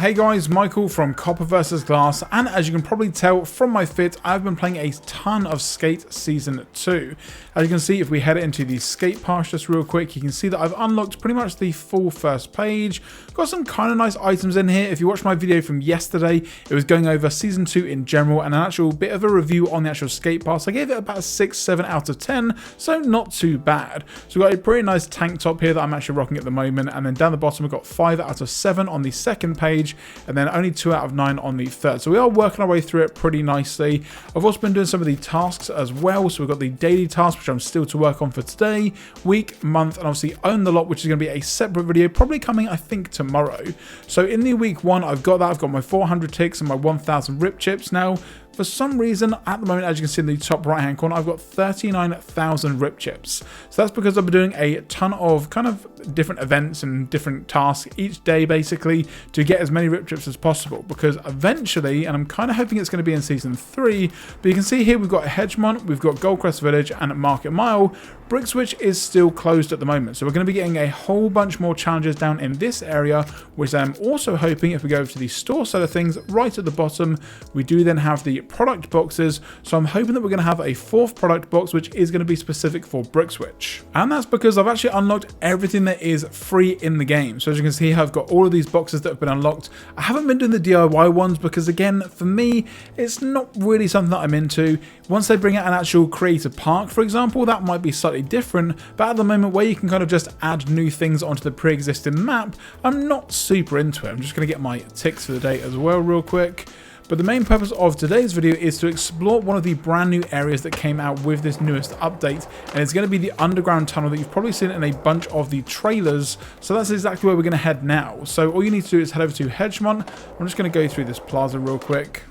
Hey guys, Michael from Copper vs Glass, and as you can probably tell from my fit, I've been playing a ton of Skate Season 2. As you can see, if we head into the skate pass just real quick, you can see that I've unlocked pretty much the full first page. Got some kind of nice items in here. If you watched my video from yesterday, it was going over Season 2 in general and an actual bit of a review on the actual skate pass. I gave it about a 6-7 out of 10, so not too bad. So we've got a pretty nice tank top here that I'm actually rocking at the moment, and then down the bottom we've got 5 out of 7 on the second page, and then only 2 out of 9 on the third. So we are working our way through it pretty nicely. I've also been doing some of the tasks as well. So we've got the daily task, which I'm still to work on for today, week, month, and obviously own the lot, which is going to be a separate video, probably coming, I think, tomorrow. So in the week 1, I've got that. I've got my 400 ticks and my 1000 rip chips. Now, for some reason, at the moment, as you can see in the top right-hand corner, I've got 39,000 rip chips. So that's because I've been doing a ton of kind of different events and different tasks each day, basically, to get as many rip chips as possible. Because eventually, and I'm kind of hoping it's going to be in Season 3, but you can see here we've got Hedgemont, we've got Goldcrest Village, and Market Mile. Brixwich is still closed at the moment, so we're going to be getting a whole bunch more challenges down in this area, which I'm also hoping, if we go over to the store side of things, right at the bottom, we do then have the product boxes. So I'm hoping that we're going to have a 4th product box, which is going to be specific for Brixwich. And that's because I've actually unlocked everything that is free in the game. So as you can see, I've got all of these boxes that have been unlocked. I haven't been doing the DIY ones because, again, for me, it's not really something that I'm into. Once they bring out an actual creator park, for example, that might be slightly different, but at the moment where you can kind of just add new things onto the pre-existing map, I'm not super into it. I'm just going to get my ticks for the day as well real quick. But the main purpose of today's video is to explore one of the brand new areas that came out with this newest update, and it's going to be the underground tunnel that you've probably seen in a bunch of the trailers. So that's exactly where we're going to head now. So all you need to do is head over to Hedgemont. I'm just going to go through this plaza real quick.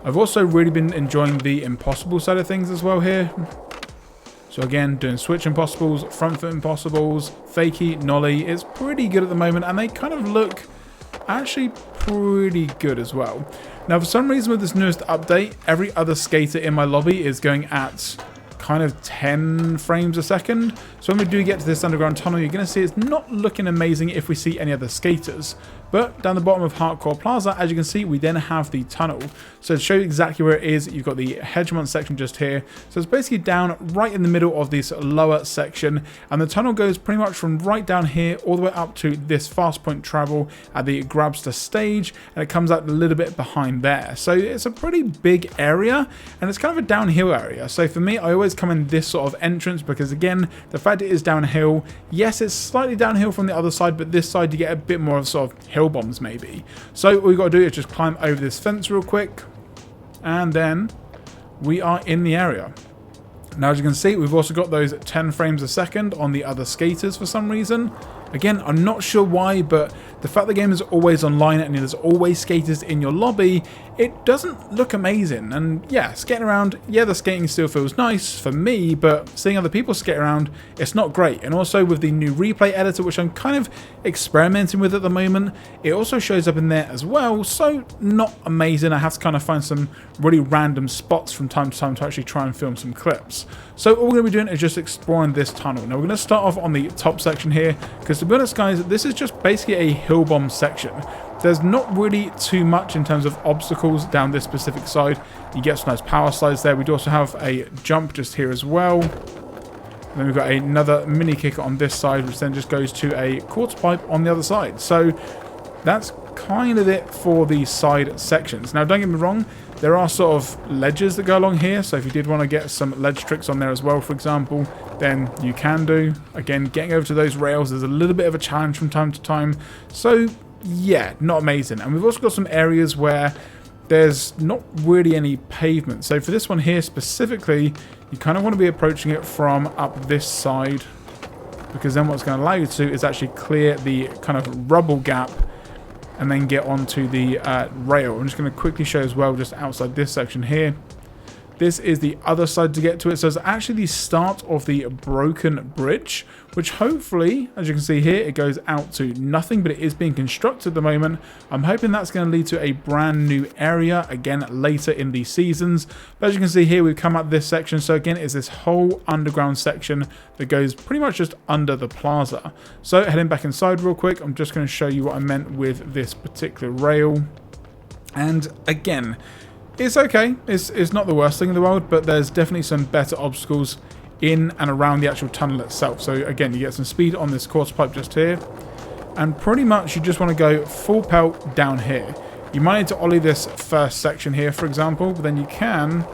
I've also really been enjoying the impossible side of things as well here. So again, doing switch impossibles, front foot impossibles, fakie, nollie. It's pretty good at the moment, and they kind of look actually pretty good as well. Now, for some reason with this newest update, every other skater in my lobby is going at kind of 10 frames a second. So when we do get to this underground tunnel, you're going to see it's not looking amazing if we see any other skaters. But down the bottom of Hardcore Plaza, as you can see, we then have the tunnel. So to show you exactly where it is, you've got the Hedgemont section just here. So it's basically down right in the middle of this lower section. And the tunnel goes pretty much from right down here all the way up to this fast point travel at the Grabster stage. And it comes out a little bit behind there. So it's a pretty big area, and it's kind of a downhill area. So for me, I always come in this sort of entrance because, again, the fact it is downhill, yes, it's slightly downhill from the other side, but this side you get a bit more of sort of hill bombs maybe. So all we've got to do is just climb over this fence real quick, and then we are in the area. Now, as you can see, we've also got those 10 frames a second on the other skaters for some reason. Again, I'm not sure why, but the fact the game is always online and there's always skaters in your lobby, it doesn't look amazing. And yeah, skating around, yeah, the skating still feels nice for me, but seeing other people skate around, it's not great. And also with the new replay editor, which I'm kind of experimenting with at the moment, it also shows up in there as well, so not amazing. I have to kind of find some really random spots from time to time to actually try and film some clips. So all we're going to be doing is just exploring this tunnel. Now we're going to start off on the top section here, because to be honest guys, this is just basically a hill bomb section. There's not really too much in terms of obstacles down this specific side. You get some nice power slides there. We do also have a jump just here as well. And then we've got another mini kicker on this side, which then just goes to a quarter pipe on the other side. So that's kind of it for the side sections. Now, don't get me wrong, there are sort of ledges that go along here. So if you did want to get some ledge tricks on there as well, for example, then you can do. Again, getting over to those rails is a little bit of a challenge from time to time. So yeah, not amazing. And we've also got some areas where there's not really any pavement. So for this one here specifically, you kind of want to be approaching it from up this side, because then what's going to allow you to is actually clear the kind of rubble gap and then get onto the rail. I'm just going to quickly show as well, just outside this section here. This is the other side to get to it. So it's actually the start of the broken bridge, which hopefully, as you can see here, it goes out to nothing, but it is being constructed at the moment. I'm hoping that's going to lead to a brand new area again later in the seasons. But as you can see here, we've come up this section. So again, it's this whole underground section that goes pretty much just under the plaza. So heading back inside real quick, I'm just going to show you what I meant with this particular rail. And again, it's okay. It's not the worst thing in the world, but there's definitely some better obstacles in and around the actual tunnel itself. So again, you get some speed on this quartz pipe just here. And pretty much you just want to go full pelt down here. You might need to ollie this first section here, for example, but then you can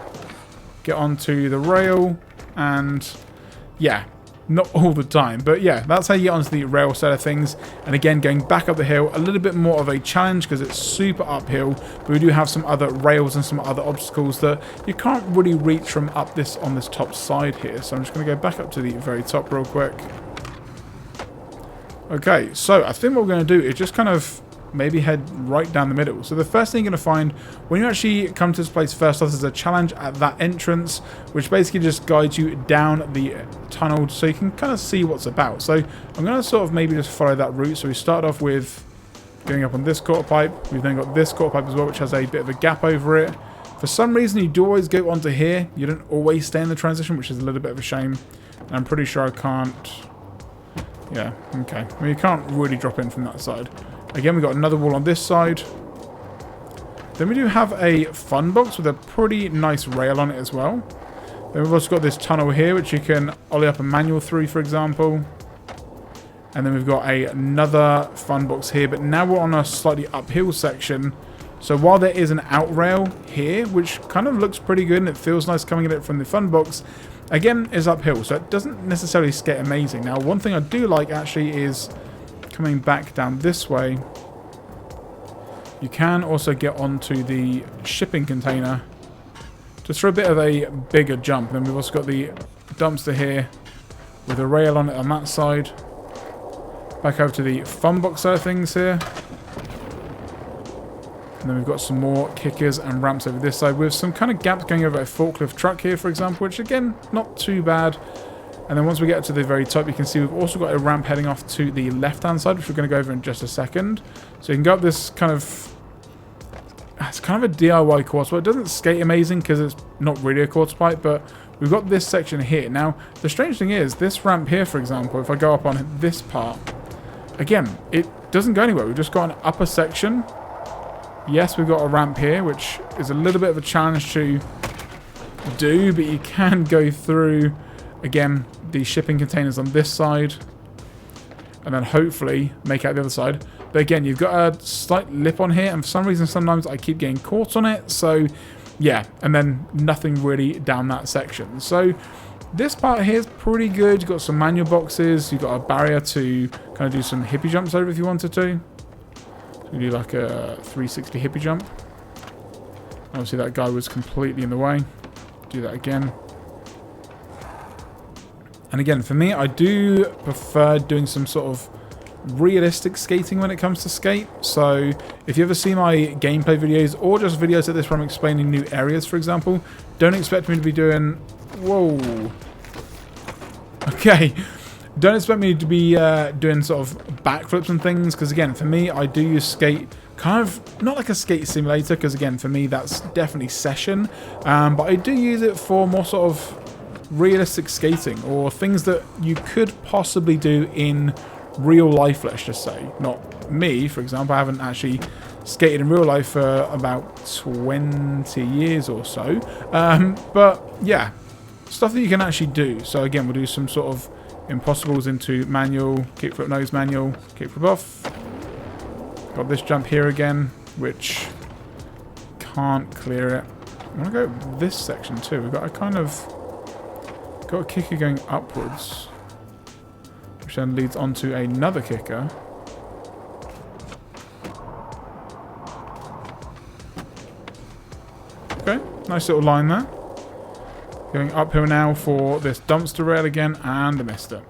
get onto the rail and yeah, not all the time, but yeah, that's how you get onto the rail side of things. And again, going back up the hill, a little bit more of a challenge because it's super uphill, but we do have some other rails and some other obstacles that you can't really reach from up this on this top side here. So I'm just going to go back up to the very top real quick. Okay, so I think what we're going to do is just kind of maybe head right down the middle. So the first thing you're going to find when you actually come to this place first off is a challenge at that entrance, which basically just guides you down the tunnel so you can kind of see what's about. So I'm going to sort of maybe just follow that route. So we start off with going up on this quarter pipe. We've then got this quarter pipe as well, which has a bit of a gap over it. For some reason, you do always go onto here. You don't always stay in the transition, which is a little bit of a shame. And I'm pretty sure I can't... Yeah, okay. I mean, you can't really drop in from that side. Again, we've got another wall on this side. Then we do have a fun box with a pretty nice rail on it as well. Then we've also got this tunnel here, which you can ollie up a manual through, for example. And then we've got another fun box here, but now we're on a slightly uphill section. So while there is an out rail here, which kind of looks pretty good and it feels nice coming at it from the fun box, again, is uphill, so it doesn't necessarily skate amazing. Now, one thing I do like actually is coming back down this way, you can also get onto the shipping container just for a bit of a bigger jump. Then we've also got the dumpster here with a rail on it on that side. Back over to the fun box side of things here. And then we've got some more kickers and ramps over this side with some kind of gaps going over a forklift truck here, for example, which again, not too bad. And then once we get to the very top, you can see we've also got a ramp heading off to the left-hand side, which we're going to go over in just a second. So you can go up this kind of... It's kind of a DIY quartz pipe. It doesn't skate amazing because it's not really a quartz pipe, but we've got this section here. Now, the strange thing is, this ramp here, for example, if I go up on this part, again, it doesn't go anywhere. We've just got an upper section. Yes, we've got a ramp here, which is a little bit of a challenge to do, but you can go through, again, the shipping containers on this side, and then hopefully make out the other side. But again, you've got a slight lip on here, and for some reason, sometimes I keep getting caught on it. So, yeah, and then nothing really down that section. So, this part here is pretty good. You've got some manual boxes. You've got a barrier to kind of do some hippie jumps over if you wanted to. So you do like a 360 hippie jump. Obviously, that guy was completely in the way. Do that again. And again, for me, I do prefer doing some sort of realistic skating when it comes to skate. So if you ever see my gameplay videos or just videos like this where I'm explaining new areas, for example, don't expect me to be doing... Whoa. Okay. Don't expect me to be doing sort of backflips and things, because again, for me, I do use skate kind of not like a skate simulator, because again, for me, that's definitely session. But I do use it for more sort of realistic skating or things that you could possibly do in real life, let's just say. Not me, for example. I haven't actually skated in real life for about 20 years or so. But yeah, stuff that you can actually do. So again, we'll do some sort of impossibles into manual, kickflip nose manual, kickflip off. Got this jump here again, which can't clear it. I want to go this section too. We've got a kind of... got a kicker going upwards, which then leads onto another kicker. Okay, nice little line there. Going uphill now for this dumpster rail again, and I missed it.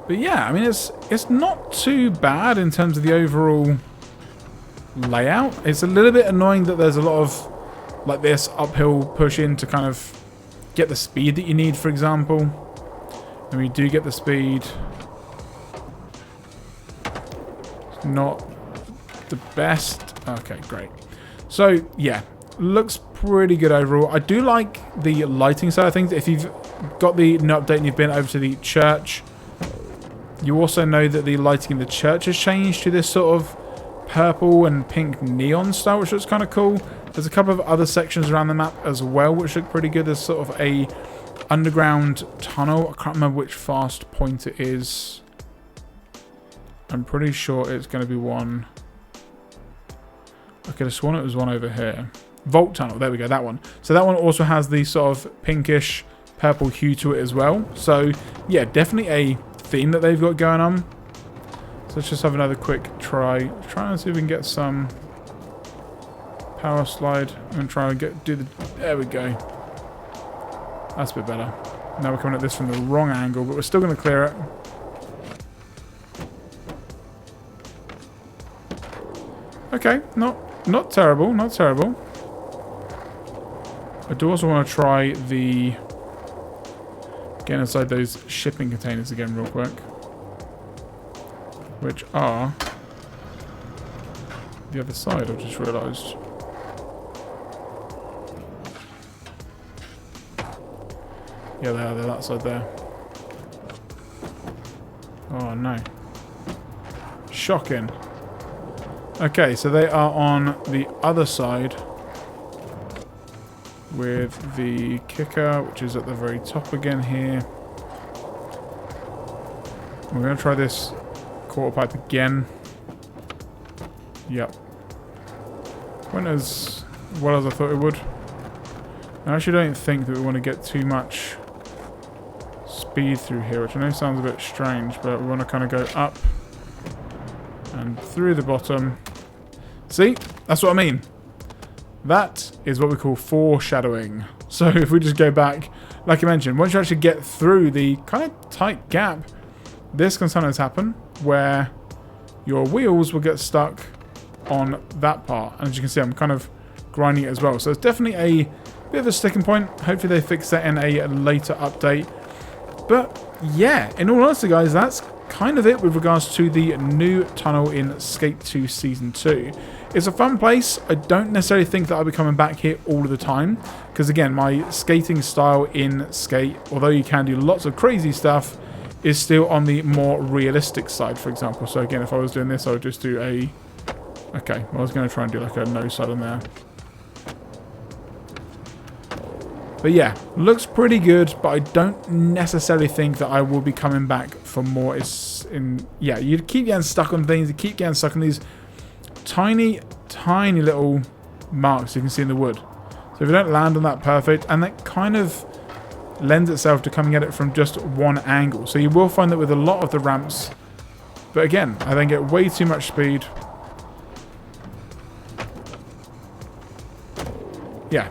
But yeah, I mean, it's not too bad in terms of the overall layout. It's a little bit annoying that there's a lot of like this uphill push in to kind of get the speed that you need, for example. And we do get the speed. It's not the best. Okay, great. So yeah, looks pretty good overall. I do like the lighting side of things. If you've got the new update and you've been over to the church, you also know that the lighting in the church has changed to this sort of purple and pink neon style, which looks kind of cool. There's a couple of other sections around the map as well, which look pretty good. There's sort of a underground tunnel. I can't remember which fast point it is. I'm pretty sure it's going to be one. I could have sworn it was one over here. Vault tunnel. There we go. That one. So that one also has the sort of pinkish purple hue to it as well. So yeah, definitely a theme that they've got going on. So let's just have another quick try. Try and see if we can get some power slide. I'm going to try and do the... There we go. That's a bit better. Now we're coming at this from the wrong angle, but we're still going to clear it. Okay, not terrible, not terrible. I do also want to try the... Get inside those shipping containers again real quick. Which are... the other side, I've just realised. Yeah, they are. They're that side there. Oh, no. Shocking. Okay, so they are on the other side with the kicker, which is at the very top again here. We're going to try this quarter pipe again. Yep. Went as well as I thought it would. I actually don't think that we want to get too much speed through here, which I know sounds a bit strange, but we want to kind of go up and through the bottom. See? That's what I mean. That is what we call foreshadowing. So if we just go back, like I mentioned, once you actually get through the kind of tight gap, this can sometimes happen where your wheels will get stuck on that part. And as you can see, I'm kind of grinding it as well. So it's definitely a bit of a sticking point. Hopefully they fix that in a later update. But yeah, in all honesty, guys, that's kind of it with regards to the new tunnel in Skate 2 Season 2. It's a fun place. I don't necessarily think that I'll be coming back here all of the time, because again, my skating style in Skate, although you can do lots of crazy stuff, is still on the more realistic side, for example. So again, if I was doing this, I would just do a... Okay, well, I was going to try and do like a no side on there. But yeah, looks pretty good, but I don't necessarily think that I will be coming back for more. Yeah, you keep getting stuck on things, you keep getting stuck on these tiny little marks you can see in the wood. So if you don't land on that perfect, and that kind of lends itself to coming at it from just one angle. So you will find that with a lot of the ramps, but again, I then get way too much speed. Yeah.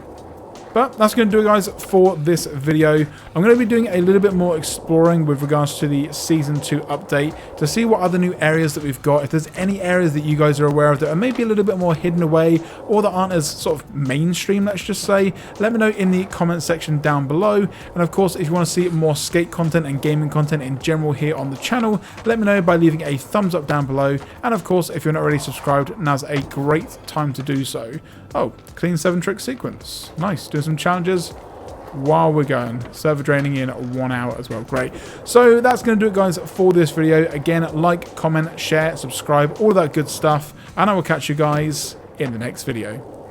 But that's going to do it, guys, for this video. I'm going to be doing a little bit more exploring with regards to the Season 2 update to see what other new areas that we've got. If there's any areas that you guys are aware of that are maybe a little bit more hidden away or that aren't as sort of mainstream, let's just say, let me know in the comment section down below. And of course, if you want to see more skate content and gaming content in general here on the channel, let me know by leaving a thumbs up down below. And of course, if you're not already subscribed, now's a great time to do so. Oh, clean 7-trick sequence. Nice. Doing some challenges while we're going. Server draining in 1 hour as well. Great. So that's going to do it, guys, for this video. Again, like, comment, share, subscribe, all that good stuff. And I will catch you guys in the next video.